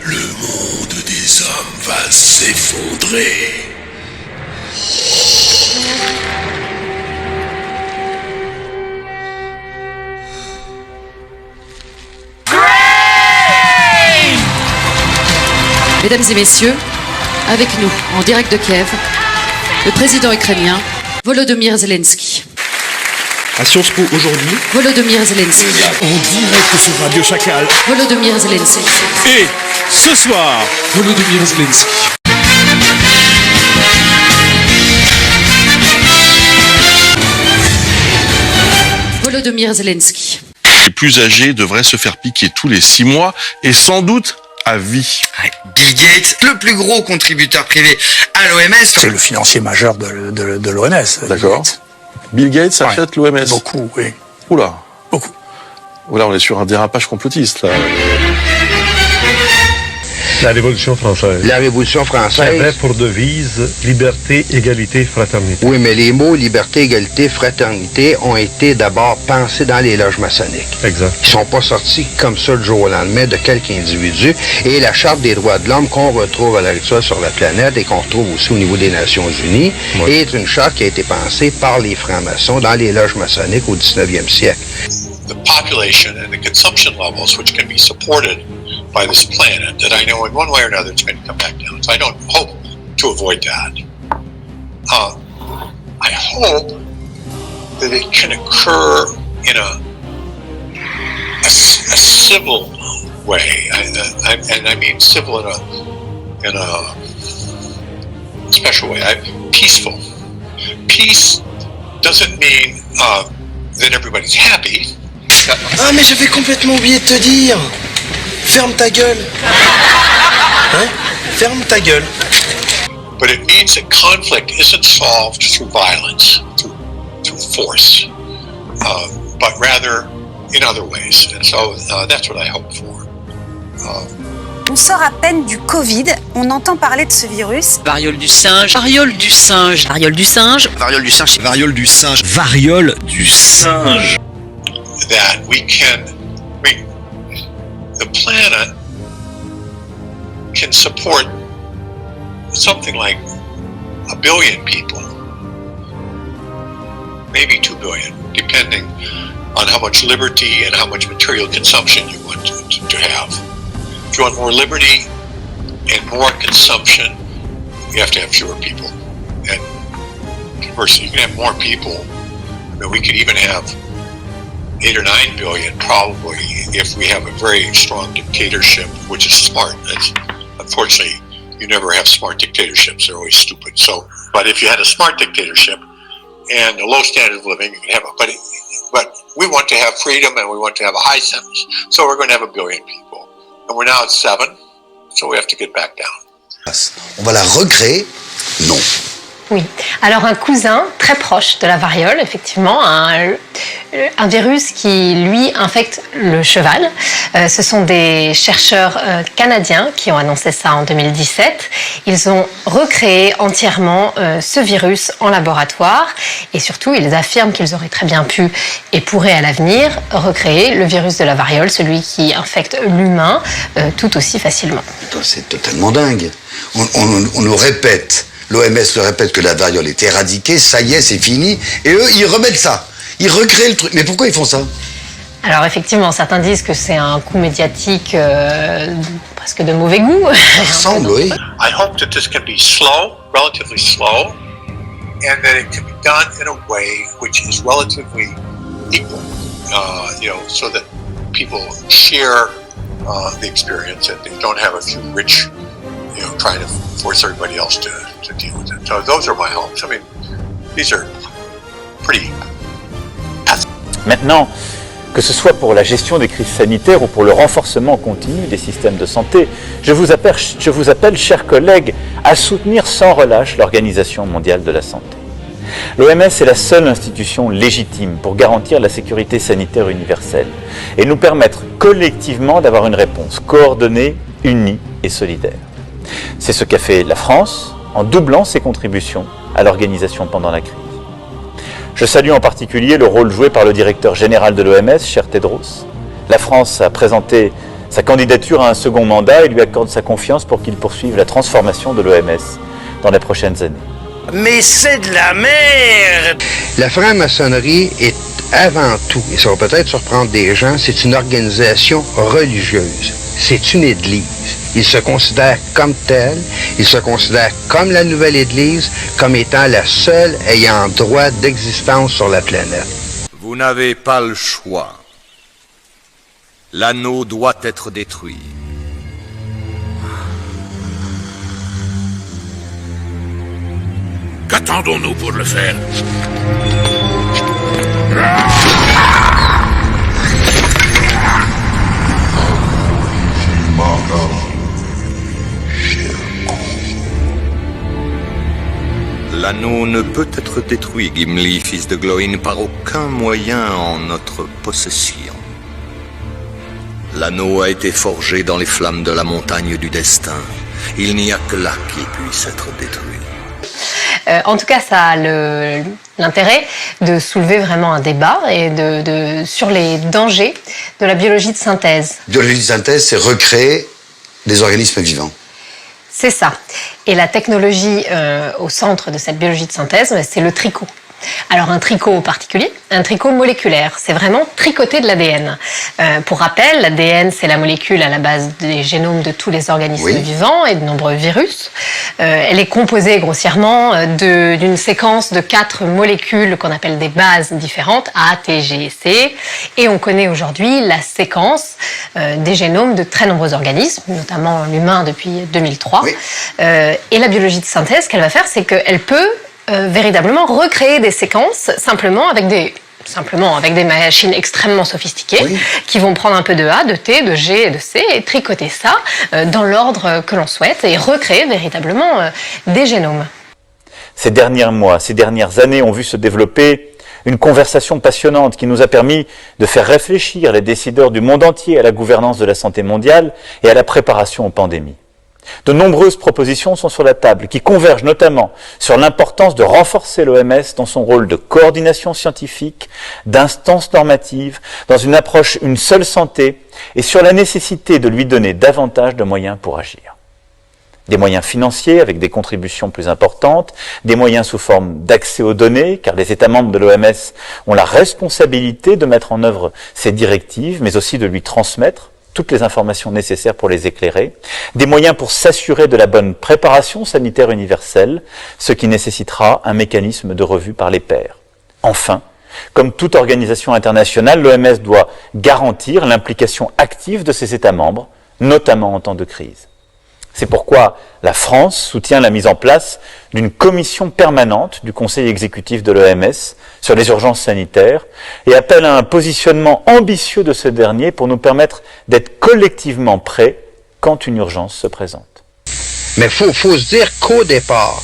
Le monde des hommes va s'effondrer. Mesdames et messieurs, avec nous, en direct de Kiev, le président ukrainien, Volodymyr Zelensky. À Sciences Po aujourd'hui, Volodymyr Zelensky. en direct sur Radio Chacal. Volodymyr Zelensky. Et ce soir, Volodymyr Zelensky. Volodymyr Zelensky. Les plus âgés devraient se faire piquer tous les 6 mois et sans doute à vie. Bill Gates, le plus gros contributeur privé à l'OMS. C'est le financier majeur de l'OMS. D'accord. Bill Gates achète l'OMS. Beaucoup, oui. Oula. Beaucoup. Oula, on est sur un dérapage complotiste, là. La Révolution française. La Révolution française. Avait pour devise liberté, égalité, fraternité. Oui, mais les mots liberté, égalité, fraternité ont été d'abord pensés dans les loges maçonniques. Exact. Ils sont pas sortis comme ça du jour au lendemain de quelques individus. Et la Charte des droits de l'homme qu'on retrouve à l'heure actuelle sur la planète et qu'on retrouve aussi au niveau des Nations Unies est une charte qui a été pensée par les francs-maçons dans les loges maçonniques au 19e siècle. The population and the consumption levels which can be supported by this planet that I know in one way or another it's going to come back down. So I don't hope to avoid that. I hope that it can occur in a civil way, and I mean civil in a special way, peaceful. Peace doesn't mean that everybody's happy. Ah mais j'avais complètement oublié de te dire. Ferme ta gueule. Hein? Ferme ta gueule. But it means that conflict isn't solved through violence, through force, but rather in other ways. And so that's what I hope for. On sort à peine du Covid, on entend parler de ce virus. Variole du singe. Variole du singe. Variole du singe. Variole du singe. variole du singe. Variole du singe. That the planet can support something like 1 billion people, maybe 2 billion, depending on how much liberty and how much material consumption you want to have. If you want more liberty and more consumption, you have to have fewer people. And conversely, you can have more people. I mean, we could even have 8 or 9 billion probably if we have a very strong dictatorship, which is smart. Unfortunately, you never have smart dictatorships. They're always stupid. So, but if you had a smart dictatorship and a low standard of living, you can have it. But we want to have freedom and we want to have a high sentence. So we're going to have 1 billion people. And we're now at 7, so we have to get back down. On va la recréer? Non. Oui. Alors un cousin très proche de la variole, effectivement, un virus qui, lui, infecte le cheval. Ce sont des chercheurs canadiens qui ont annoncé ça en 2017. Ils ont recréé entièrement ce virus en laboratoire et surtout, ils affirment qu'ils auraient très bien pu et pourraient à l'avenir recréer le virus de la variole, celui qui infecte l'humain tout aussi facilement. C'est totalement dingue. On nous répète. L'OMS le répète que la variole est éradiquée, ça y est, c'est fini. Et eux, ils remettent ça. Ils recréent le truc. Mais pourquoi ils font ça? Alors effectivement, certains disent que c'est un coup médiatique presque de mauvais goût. Ça ressemble, oui. I hope that this can be slow, relatively slow, and that it can be done in a way which is relatively equal, so that people share the experience and they don't have a few rich, trying to force everybody else to deal with it. So those are my hopes. I mean, these are pretty. Maintenant, que ce soit pour la gestion des crises sanitaires ou pour le renforcement continu des systèmes de santé, je vous appelle, chers collègues, à soutenir sans relâche l'Organisation mondiale de la santé. L'OMS est la seule institution légitime pour garantir la sécurité sanitaire universelle et nous permettre collectivement d'avoir une réponse coordonnée, unie et solidaire. C'est ce qu'a fait la France en doublant ses contributions à l'organisation pendant la crise. Je salue en particulier le rôle joué par le directeur général de l'OMS, cher Tedros. La France a présenté Sa candidature à un second mandat et lui accorde sa confiance pour qu'il poursuive la transformation de l'OMS dans les prochaines années. Mais c'est de la merde! La franc-maçonnerie est avant tout, et ça va peut-être surprendre des gens, c'est une organisation religieuse. C'est une église. Ils se considèrent comme telle, ils se considèrent comme la nouvelle église, comme étant la seule ayant droit d'existence sur la planète. Vous n'avez pas le choix. L'anneau doit être détruit. Qu'attendons-nous pour le faire? L'anneau ne peut être détruit, Gimli, fils de Glóin, par aucun moyen en notre possession. L'anneau a été forgé dans les flammes de la montagne du destin. Il n'y a que là qu'il puisse être détruit. En tout cas, ça a l'intérêt de soulever vraiment un débat et sur les dangers de la biologie de synthèse. La biologie de synthèse, c'est recréer des organismes vivants. C'est ça. Et la technologie au centre de cette biologie de synthèse, c'est le tricot. Alors un tricot particulier, un tricot moléculaire, c'est vraiment tricoter de l'ADN. Pour rappel, l'ADN c'est la molécule à la base des génomes de tous les organismes vivants et de nombreux virus. Elle est composée grossièrement d'une séquence de 4 molécules qu'on appelle des bases différentes, A, T, G et C. Et on connaît aujourd'hui la séquence des génomes de très nombreux organismes, notamment l'humain depuis 2003. Et la biologie de synthèse, ce qu'elle va faire, c'est qu'elle peut véritablement recréer des séquences simplement avec des machines extrêmement sophistiquées qui vont prendre un peu de A, de T, de G et de C et tricoter ça dans l'ordre que l'on souhaite et recréer véritablement des génomes. Ces derniers mois, ces dernières années ont vu se développer une conversation passionnante qui nous a permis de faire réfléchir les décideurs du monde entier à la gouvernance de la santé mondiale et à la préparation aux pandémies. De nombreuses propositions sont sur la table qui convergent notamment sur l'importance de renforcer l'OMS dans son rôle de coordination scientifique, d'instance normative, dans une approche une seule santé et sur la nécessité de lui donner davantage de moyens pour agir. Des moyens financiers avec des contributions plus importantes, des moyens sous forme d'accès aux données, car les États membres de l'OMS ont la responsabilité de mettre en œuvre ces directives, mais aussi de lui transmettre toutes les informations nécessaires pour les éclairer, des moyens pour s'assurer de la bonne préparation sanitaire universelle, ce qui nécessitera un mécanisme de revue par les pairs. Enfin, comme toute organisation internationale, l'OMS doit garantir l'implication active de ses États membres, notamment en temps de crise. C'est pourquoi la France soutient la mise en place d'une commission permanente du Conseil exécutif de l'OMS sur les urgences sanitaires et appelle à un positionnement ambitieux de ce dernier pour nous permettre d'être collectivement prêts quand une urgence se présente. Mais faut se dire qu'au départ,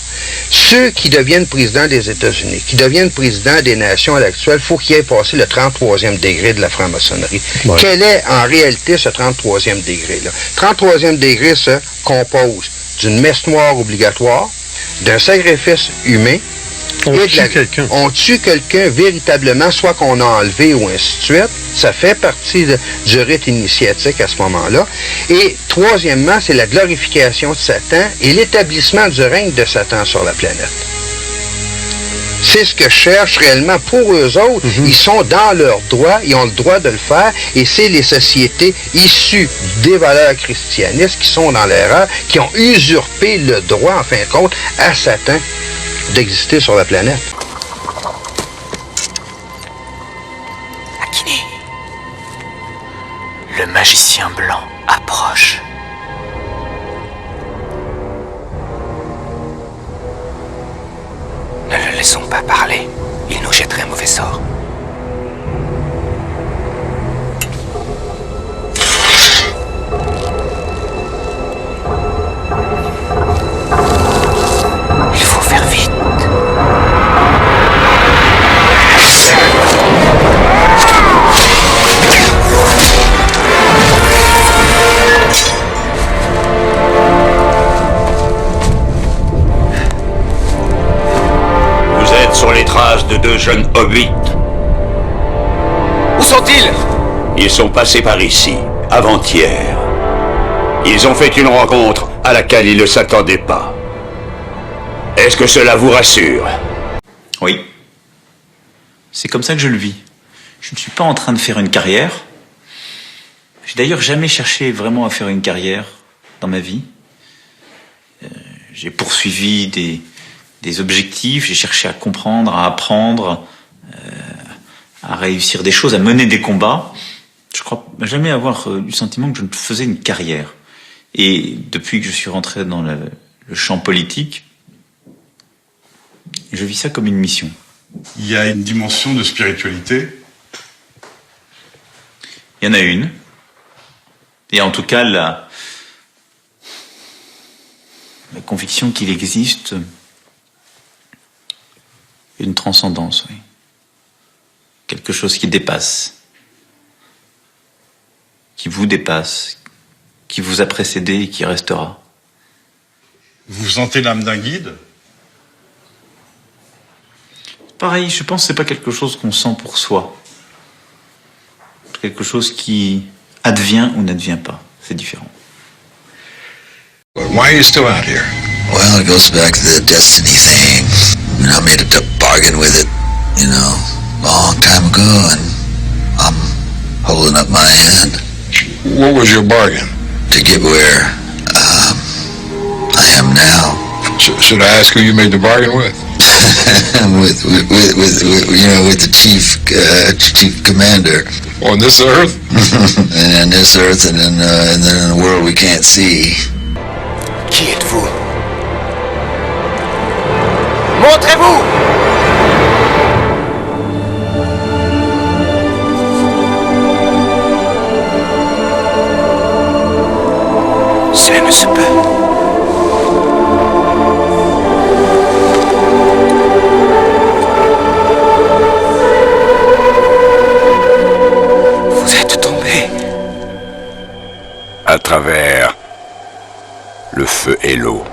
ceux qui deviennent présidents des États-Unis, qui deviennent présidents des nations à l'actuel, faut qu'ils aient passé le 33e degré de la franc-maçonnerie. Quel est en réalité ce 33e degré-là? 33e degré se compose d'une messe noire obligatoire, d'un sacrifice humain, on tue quelqu'un véritablement, soit qu'on a enlevé ou ainsi de suite. Ça fait partie du rite initiatique à ce moment-là. Et troisièmement, c'est la glorification de Satan et l'établissement du règne de Satan sur la planète. C'est ce que cherchent réellement pour eux autres. Ils sont dans leurs droits, ils ont le droit de le faire, et c'est les sociétés issues des valeurs christianistes qui sont dans l'erreur, qui ont usurpé le droit, en fin de compte, à Satan d'exister sur la planète. Akiné, le magicien blanc approche. Ne le laissons pas parler, il nous jetterait un mauvais sort. Il faut faire vite. Vous êtes sur les traces de 2 jeunes hobbits. Où sont-ils? Ils sont passés par ici, avant-hier. Ils ont fait une rencontre à laquelle ils ne s'attendaient pas. Est-ce que cela vous rassure? Oui. C'est comme ça que je le vis. Je ne suis pas en train de faire une carrière. J'ai d'ailleurs jamais cherché vraiment à faire une carrière dans ma vie. J'ai poursuivi des objectifs, j'ai cherché à comprendre, à apprendre, à réussir des choses, à mener des combats. Je crois jamais avoir eu le sentiment que je faisais une carrière. Et depuis que je suis rentré dans le champ politique, je vis ça comme une mission. Il y a une dimension de spiritualité. Il y en a une. Et en tout cas, la conviction qu'il existe une transcendance, oui. Quelque chose qui dépasse, qui vous dépasse, qui vous a précédé et qui restera. Vous sentez l'âme d'un guide? Pareil, je pense que c'est pas quelque chose qu'on sent pour soi. C'est quelque chose qui advient ou n'advient pas. C'est différent. Why are you still out here? Well, it goes back to the destiny thing. I made a bargain with it, long time ago, and I'm holding up my end. What was your bargain? To get where I am now. Should I ask who you made the bargain with? with the chief commander. On this earth? And on this earth, and then in a world we can't see. Qui êtes-vous? Montrez-vous! Cela ne se peut. Vous êtes tombé. À travers le feu et l'eau.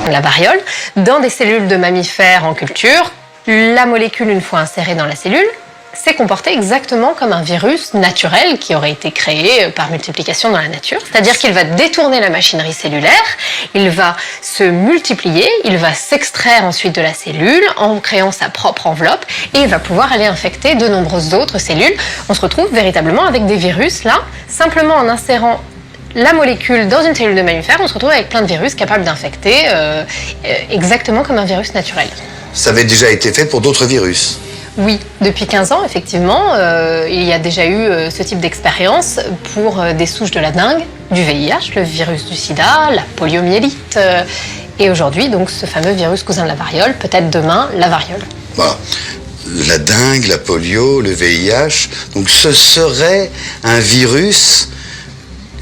La variole, dans des cellules de mammifères en culture, la molécule, une fois insérée dans la cellule, s'est comportée exactement comme un virus naturel qui aurait été créé par multiplication dans la nature. C'est-à-dire qu'il va détourner la machinerie cellulaire, il va se multiplier, il va s'extraire ensuite de la cellule en créant sa propre enveloppe et il va pouvoir aller infecter de nombreuses autres cellules. On se retrouve véritablement avec des virus là, simplement en insérant la molécule dans une cellule de mammifère, on se retrouve avec plein de virus capables d'infecter exactement comme un virus naturel. Ça avait déjà été fait pour d'autres virus? Oui, depuis 15 ans, effectivement, il y a déjà eu ce type d'expérience pour des souches de la dengue, du VIH, le virus du sida, la poliomyélite, et aujourd'hui, donc, ce fameux virus cousin de la variole, peut-être demain, la variole. Voilà. La dengue, la polio, le VIH, donc ce serait un virus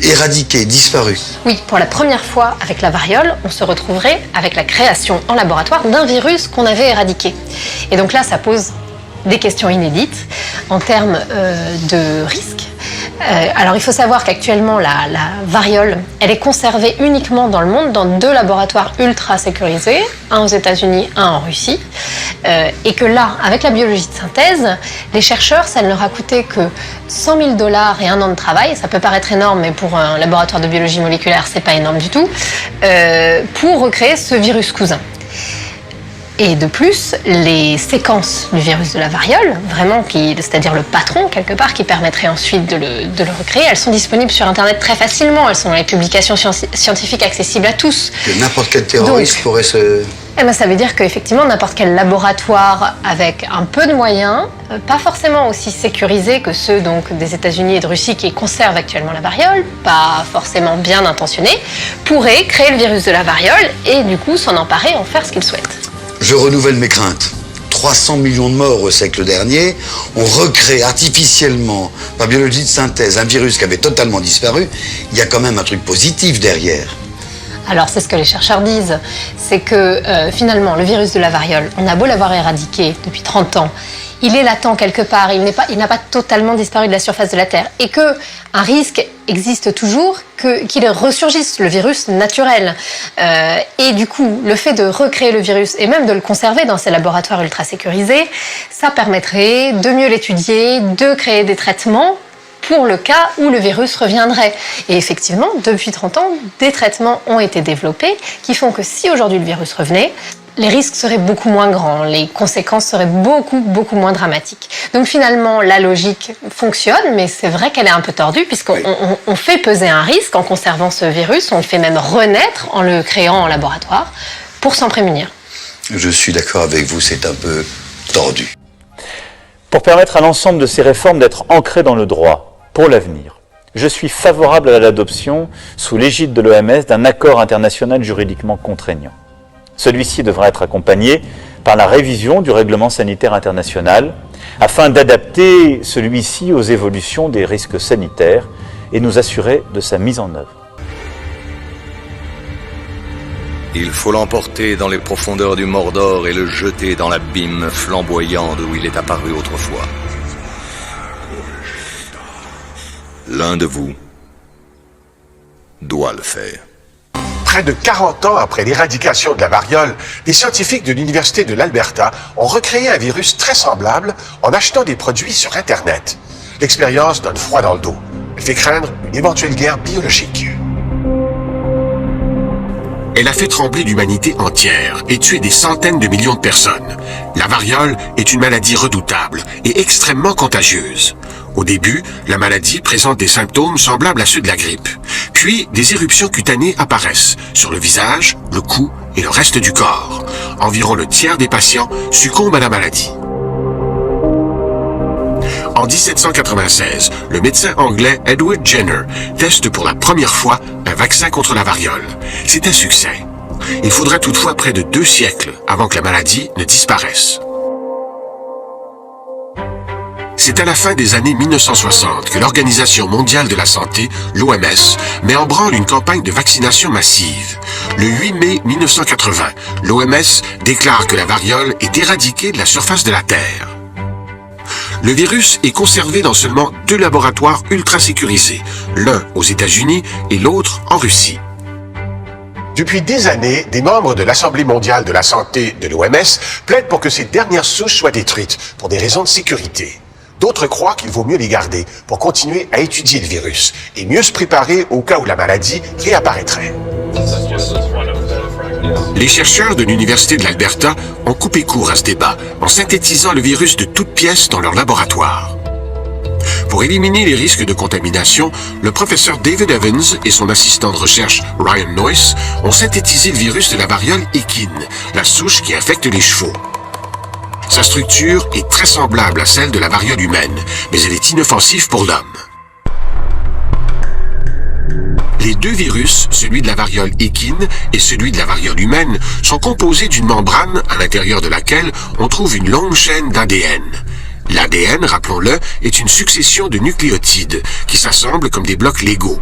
éradiqué, disparu. Oui, pour la première fois avec la variole, on se retrouverait avec la création en laboratoire d'un virus qu'on avait éradiqué. Et donc là, ça pose des questions inédites en termes de risque. Alors il faut savoir qu'actuellement la variole, elle est conservée uniquement dans le monde dans 2 laboratoires ultra sécurisés, un aux États-Unis, un en Russie, et que là, avec la biologie de synthèse, les chercheurs, ça ne leur a coûté que $100 000 et 1 an de travail. Ça peut paraître énorme, mais pour un laboratoire de biologie moléculaire, c'est pas énorme du tout, pour recréer ce virus cousin. Et de plus, les séquences du virus de la variole, vraiment, c'est-à-dire le patron quelque part, qui permettrait ensuite de le recréer, elles sont disponibles sur Internet très facilement. Elles sont dans les publications scientifiques accessibles à tous. Que n'importe quel terroriste pourrait se... Eh ben, ça veut dire qu'effectivement, n'importe quel laboratoire avec un peu de moyens, pas forcément aussi sécurisés que ceux donc, des États-Unis et de Russie qui conservent actuellement la variole, pas forcément bien intentionnés, pourrait créer le virus de la variole et du coup s'en emparer, en faire ce qu'il souhaite. Je renouvelle mes craintes. 300 millions de morts au siècle dernier, on recrée artificiellement, par biologie de synthèse, un virus qui avait totalement disparu. Il y a quand même un truc positif derrière. Alors c'est ce que les chercheurs disent, c'est que finalement le virus de la variole, on a beau l'avoir éradiqué depuis 30 ans, il est latent quelque part, il n'a pas totalement disparu de la surface de la Terre et qu'un risque existe toujours qu'il ressurgisse, le virus naturel. Et du coup, le fait de recréer le virus et même de le conserver dans ces laboratoires ultra sécurisés, ça permettrait de mieux l'étudier, de créer des traitements pour le cas où le virus reviendrait. Et effectivement, depuis 30 ans, des traitements ont été développés qui font que si aujourd'hui le virus revenait, les risques seraient beaucoup moins grands, les conséquences seraient beaucoup moins dramatiques. Donc finalement, la logique fonctionne, mais c'est vrai qu'elle est un peu tordue, puisqu'on fait peser un risque en conservant ce virus, on le fait même renaître en le créant en laboratoire, pour s'en prémunir. Je suis d'accord avec vous, c'est un peu tordu. Pour permettre à l'ensemble de ces réformes d'être ancrées dans le droit, pour l'avenir, je suis favorable à l'adoption, sous l'égide de l'OMS, d'un accord international juridiquement contraignant. Celui-ci devra être accompagné par la révision du règlement sanitaire international afin d'adapter celui-ci aux évolutions des risques sanitaires et nous assurer de sa mise en œuvre. Il faut l'emporter dans les profondeurs du Mordor et le jeter dans l'abîme flamboyant d'où il est apparu autrefois. L'un de vous doit le faire. Près de 40 ans après l'éradication de la variole, des scientifiques de l'Université de l'Alberta ont recréé un virus très semblable en achetant des produits sur Internet. L'expérience donne froid dans le dos. Elle fait craindre une éventuelle guerre biologique. Elle a fait trembler l'humanité entière et tué des centaines de millions de personnes. La variole est une maladie redoutable et extrêmement contagieuse. Au début, la maladie présente des symptômes semblables à ceux de la grippe. Puis, des éruptions cutanées apparaissent sur le visage, le cou et le reste du corps. Environ le tiers des patients succombent à la maladie. En 1796, le médecin anglais Edward Jenner teste pour la première fois un vaccin contre la variole. C'est un succès. Il faudra toutefois près de 2 siècles avant que la maladie ne disparaisse. C'est à la fin des années 1960 que l'Organisation mondiale de la santé, l'OMS, met en branle une campagne de vaccination massive. Le 8 mai 1980, l'OMS déclare que la variole est éradiquée de la surface de la Terre. Le virus est conservé dans seulement 2 laboratoires ultra sécurisés, l'un aux États-Unis et l'autre en Russie. Depuis des années, des membres de l'Assemblée mondiale de la santé de l'OMS plaident pour que ces dernières souches soient détruites pour des raisons de sécurité. D'autres croient qu'il vaut mieux les garder pour continuer à étudier le virus et mieux se préparer au cas où la maladie réapparaîtrait. Les chercheurs de l'Université de l'Alberta ont coupé court à ce débat en synthétisant le virus de toutes pièces dans leur laboratoire. Pour éliminer les risques de contamination, le professeur David Evans et son assistant de recherche Ryan Noyce ont synthétisé le virus de la variole équine, la souche qui infecte les chevaux. Sa structure est très semblable à celle de la variole humaine, mais elle est inoffensive pour l'homme. Les 2 virus, celui de la variole équine et celui de la variole humaine, sont composés d'une membrane à l'intérieur de laquelle on trouve une longue chaîne d'ADN. L'ADN, rappelons-le, est une succession de nucléotides qui s'assemblent comme des blocs Lego.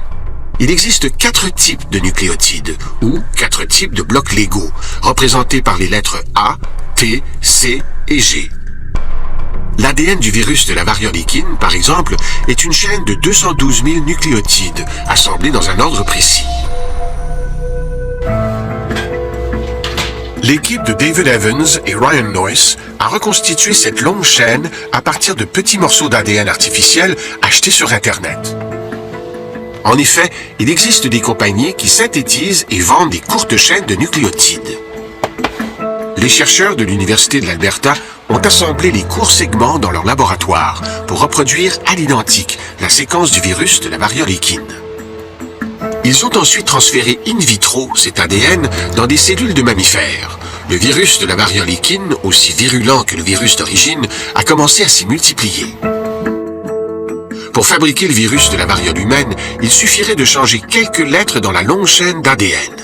Il existe 4 types de nucléotides, ou 4 types de blocs Lego, représentés par les lettres A, T, C et G. L'ADN du virus de la variole équine, par exemple, est une chaîne de 212 000 nucléotides, assemblés dans un ordre précis. L'équipe de David Evans et Ryan Noyce a reconstitué cette longue chaîne à partir de petits morceaux d'ADN artificiels achetés sur Internet. En effet, il existe des compagnies qui synthétisent et vendent des courtes chaînes de nucléotides. Les chercheurs de l'Université de l'Alberta ont assemblé les courts segments dans leur laboratoire pour reproduire à l'identique la séquence du virus de la variole équine. Ils ont ensuite transféré in vitro cet ADN dans des cellules de mammifères. Le virus de la variole équine, aussi virulent que le virus d'origine, a commencé à s'y multiplier. Pour fabriquer le virus de la variole humaine, il suffirait de changer quelques lettres dans la longue chaîne d'ADN.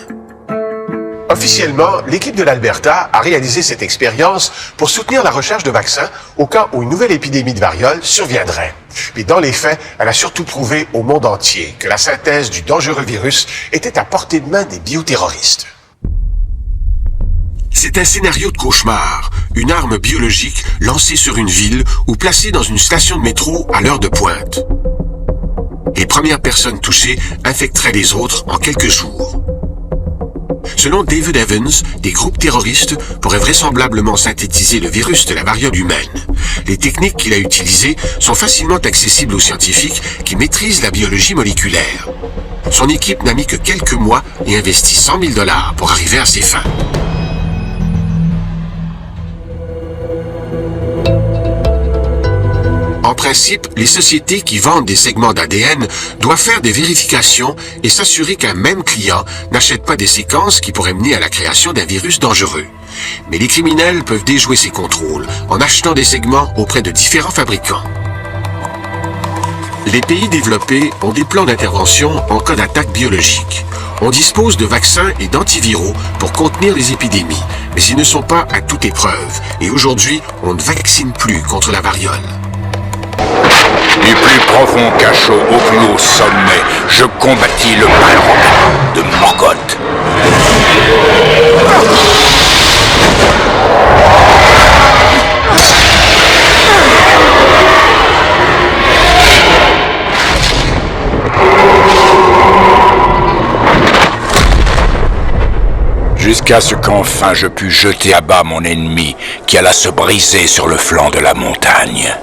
Officiellement, l'équipe de l'Alberta a réalisé cette expérience pour soutenir la recherche de vaccins au cas où une nouvelle épidémie de variole surviendrait. Mais dans les faits, elle a surtout prouvé au monde entier que la synthèse du dangereux virus était à portée de main des bioterroristes. C'est un scénario de cauchemar, une arme biologique lancée sur une ville ou placée dans une station de métro à l'heure de pointe. Les premières personnes touchées infecteraient les autres en quelques jours. Ce selon David Evans, des groupes terroristes pourraient vraisemblablement synthétiser le virus de la variole humaine. Les techniques qu'il a utilisées sont facilement accessibles aux scientifiques qui maîtrisent la biologie moléculaire. Son équipe n'a mis que quelques mois et investi 100 000 $ pour arriver à ses fins. En principe, les sociétés qui vendent des segments d'ADN doivent faire des vérifications et s'assurer qu'un même client n'achète pas des séquences qui pourraient mener à la création d'un virus dangereux. Mais les criminels peuvent déjouer ces contrôles en achetant des segments auprès de différents fabricants. Les pays développés ont des plans d'intervention en cas d'attaque biologique. On dispose de vaccins et d'antiviraux pour contenir les épidémies, mais ils ne sont pas à toute épreuve. Et aujourd'hui, on ne vaccine plus contre la variole. Du plus profond cachot au plus haut sommet, je combattis le Balrog de Morgoth. Jusqu'à ce qu'enfin je pus jeter à bas mon ennemi qui alla se briser sur le flanc de la montagne.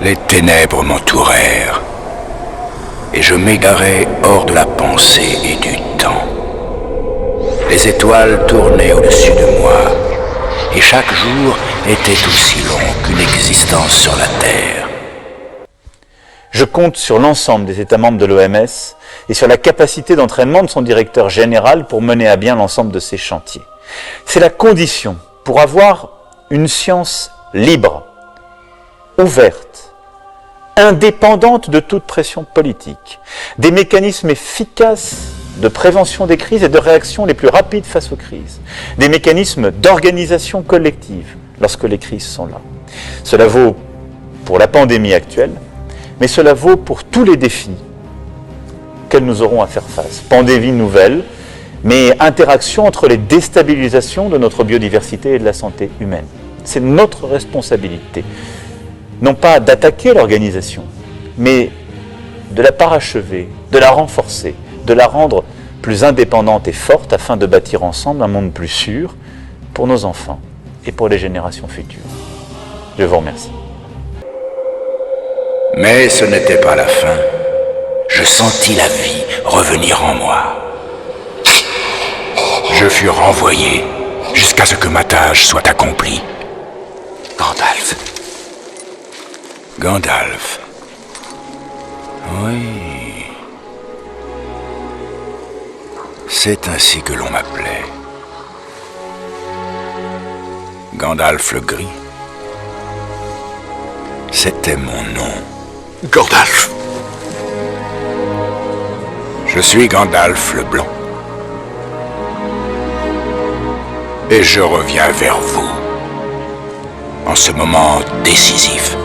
Les ténèbres m'entourèrent, et je m'égarais hors de la pensée et du temps. Les étoiles tournaient au-dessus de moi, et chaque jour était aussi long qu'une existence sur la Terre. Je compte sur l'ensemble des États membres de l'OMS et sur la capacité d'entraînement de son directeur général pour mener à bien l'ensemble de ces chantiers. C'est la condition pour avoir une science libre, ouverte, indépendante de toute pression politique, des mécanismes efficaces de prévention des crises et de réaction les plus rapides face aux crises, des mécanismes d'organisation collective lorsque les crises sont là. Cela vaut pour la pandémie actuelle, mais cela vaut pour tous les défis auxquels nous aurons à faire face. Pandémie nouvelle, mais interaction entre les déstabilisations de notre biodiversité et de la santé humaine. C'est notre responsabilité. Non pas d'attaquer l'organisation, mais de la parachever, de la renforcer, de la rendre plus indépendante et forte afin de bâtir ensemble un monde plus sûr pour nos enfants et pour les générations futures. Je vous remercie. Mais ce n'était pas la fin. Je sentis la vie revenir en moi. Je fus renvoyé jusqu'à ce que ma tâche soit accomplie. Gandalf. Gandalf. Oui. C'est ainsi que l'on m'appelait. Gandalf le Gris. C'était mon nom. Gandalf. Je suis Gandalf le Blanc. Et je reviens vers vous en ce moment décisif.